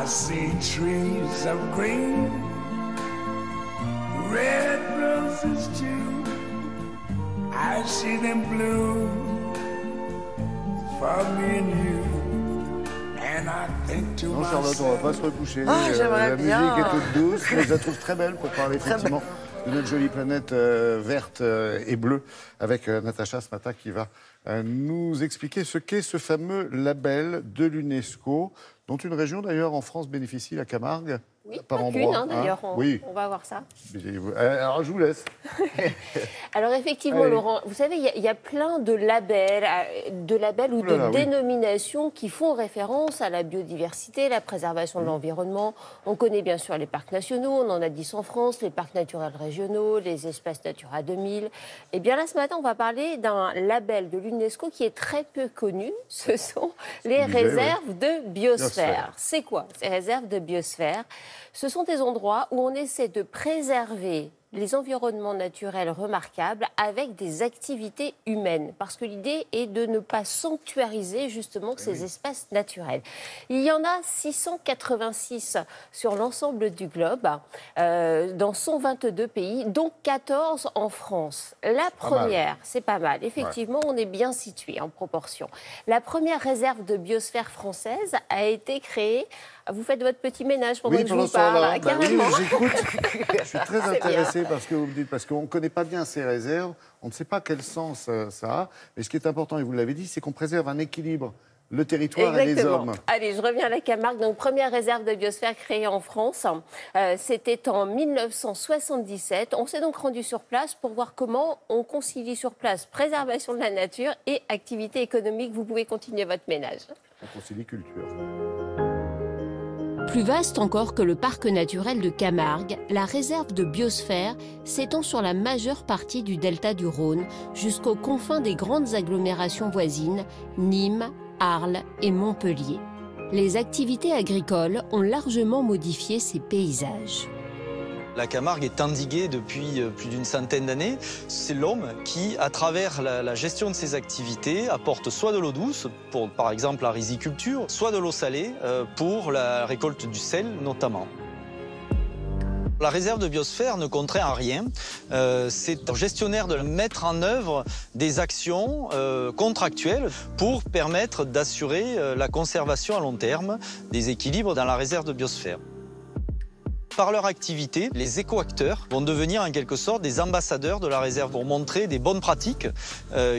I see trees of green, red roses too. I see them blue for me and you. And I think to non, Charlotte, on va pas se recoucher. J'aimerais la bien. musique est toute douce, mais je la trouve très belle pour parler effectivement de notre jolie planète verte et bleue avec Natacha ce matin qui va nous expliquer ce qu'est ce fameux label de l'UNESCO, dont une région d'ailleurs en France bénéficie, la Camargue. Oui, par aucune, endroit. d'ailleurs, Oui. on va voir ça. Alors je vous laisse. Alors effectivement, Allez. Laurent, vous savez, il y a plein de labels ou de oui. dénominations qui font référence à la biodiversité, la préservation de l'environnement. On connaît bien sûr les parcs nationaux, on en a 10 en France, les parcs naturels régionaux, les espaces Natura 2000. Et bien là, ce matin, on va parler d'un label de l'UNESCO qui est très peu connu. Ce sont les réserves de biosphère. C'est quoi ces réserves de biosphère? Ce sont des endroits où on essaie de préserver les environnements naturels remarquables avec des activités humaines. Parce que l'idée est de ne pas sanctuariser justement ces espaces naturels. Il y en a 686 sur l'ensemble du globe, dans 122 pays, dont 14 en France. La première, c'est pas mal. Effectivement, on est bien situé en proportion. La première réserve de biosphère française a été créée. Vous faites votre petit ménage pendant que je vous parle, carrément. Oui, j'écoute. Je suis très intéressé parce que vous me dites, parce qu'on ne connaît pas bien ces réserves, on ne sait pas quel sens ça a. Mais ce qui est important, et vous l'avez dit, c'est qu'on préserve un équilibre, le territoire et les hommes. Allez, je reviens à la Camargue. Donc, première réserve de biosphère créée en France. C'était en 1977. On s'est donc rendu sur place pour voir comment on concilie sur place préservation de la nature et activité économique. Vous pouvez continuer votre ménage. On concilie culture. Plus vaste encore que le parc naturel de Camargue, la réserve de biosphère s'étend sur la majeure partie du delta du Rhône jusqu'aux confins des grandes agglomérations voisines, Nîmes, Arles et Montpellier. Les activités agricoles ont largement modifié ces paysages. La Camargue est endiguée depuis plus d'une centaine d'années. C'est l'homme qui, à travers la gestion de ses activités, apporte soit de l'eau douce, pour par exemple la riziculture, soit de l'eau salée, pour la récolte du sel notamment. La réserve de biosphère ne contraint à rien. C'est au gestionnaire de mettre en œuvre des actions contractuelles pour permettre d'assurer la conservation à long terme des équilibres dans la réserve de biosphère. Par leur activité, les écoacteurs vont devenir en quelque sorte des ambassadeurs de la réserve pour montrer des bonnes pratiques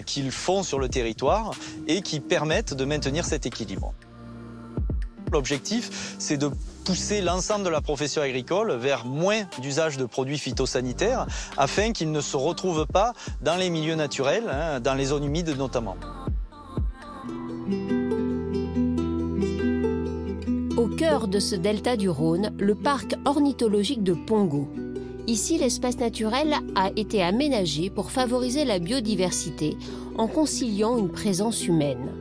qu'ils font sur le territoire et qui permettent de maintenir cet équilibre. L'objectif, c'est de pousser l'ensemble de la profession agricole vers moins d'usage de produits phytosanitaires afin qu'ils ne se retrouvent pas dans les milieux naturels, dans les zones humides notamment. Au cœur de ce delta du Rhône, le parc ornithologique de Pongo. Ici, l'espace naturel a été aménagé pour favoriser la biodiversité en conciliant une présence humaine.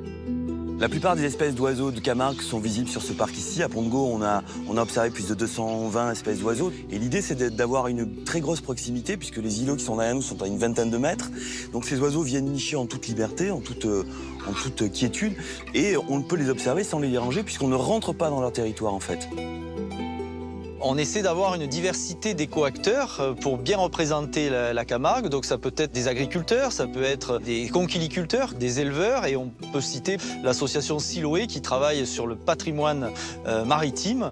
La plupart des espèces d'oiseaux de Camargue sont visibles sur ce parc ici. À Pongo, on a observé plus de 220 espèces d'oiseaux. Et l'idée, c'est d'avoir une très grosse proximité, puisque les îlots qui sont derrière nous sont à une vingtaine de mètres. Donc ces oiseaux viennent nicher en toute liberté, en toute quiétude. Et on peut les observer sans les déranger, puisqu'on ne rentre pas dans leur territoire, en fait. On essaie d'avoir une diversité d'écoacteurs pour bien représenter la Camargue. Donc ça peut être des agriculteurs, ça peut être des conchiliculteurs, des éleveurs. Et on peut citer l'association Siloé qui travaille sur le patrimoine maritime.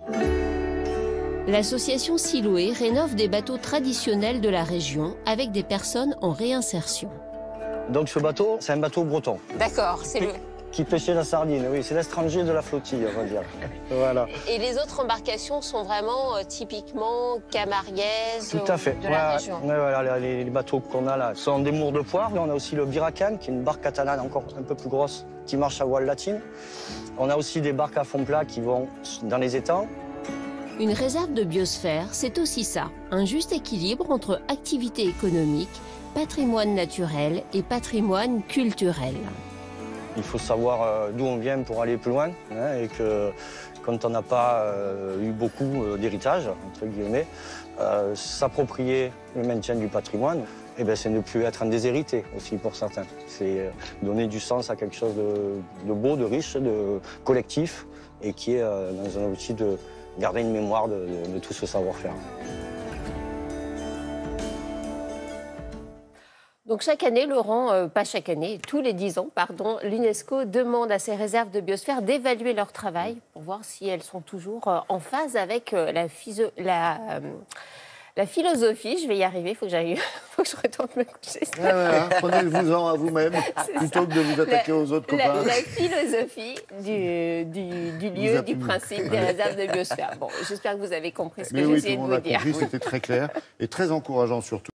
L'association Siloé rénove des bateaux traditionnels de la région avec des personnes en réinsertion. Donc ce bateau, c'est un bateau breton. D'accord, c'est le... Qui pêchait la sardine, oui, c'est l'étranger de la flottille, on va dire. Voilà. Et les autres embarcations sont vraiment typiquement camarguaises Tout à fait. de la région. Ouais, voilà, les bateaux qu'on a là sont des mours de poire. On a aussi le Biracan, qui est une barque catalane encore un peu plus grosse, qui marche à voile latine. On a aussi des barques à fond plat qui vont dans les étangs. Une réserve de biosphère, c'est aussi ça, un juste équilibre entre activité économique, patrimoine naturel et patrimoine culturel. Il faut savoir d'où on vient pour aller plus loin, et que quand on n'a pas eu beaucoup d'héritage, entre guillemets, s'approprier le maintien du patrimoine, eh ben, c'est ne plus être un déshérité aussi pour certains. C'est donner du sens à quelque chose de beau, de riche, de collectif, et qui est dans un outil de garder une mémoire de tout ce savoir-faire. Donc chaque année, Laurent, pas chaque année, tous les 10 ans, pardon, l'UNESCO demande à ces réserves de biosphère d'évaluer leur travail pour voir si elles sont toujours en phase avec la philosophie. Je vais y arriver, il faut que je retourne me coucher. Prenez-vous-en à vous-même plutôt que de vous attaquer aux autres copains. La philosophie du lieu, du principe des réserves de biosphère. Bon, j'espère que vous avez compris ce que j'essayais de vous dire. Compris, c'était très clair et très encourageant surtout.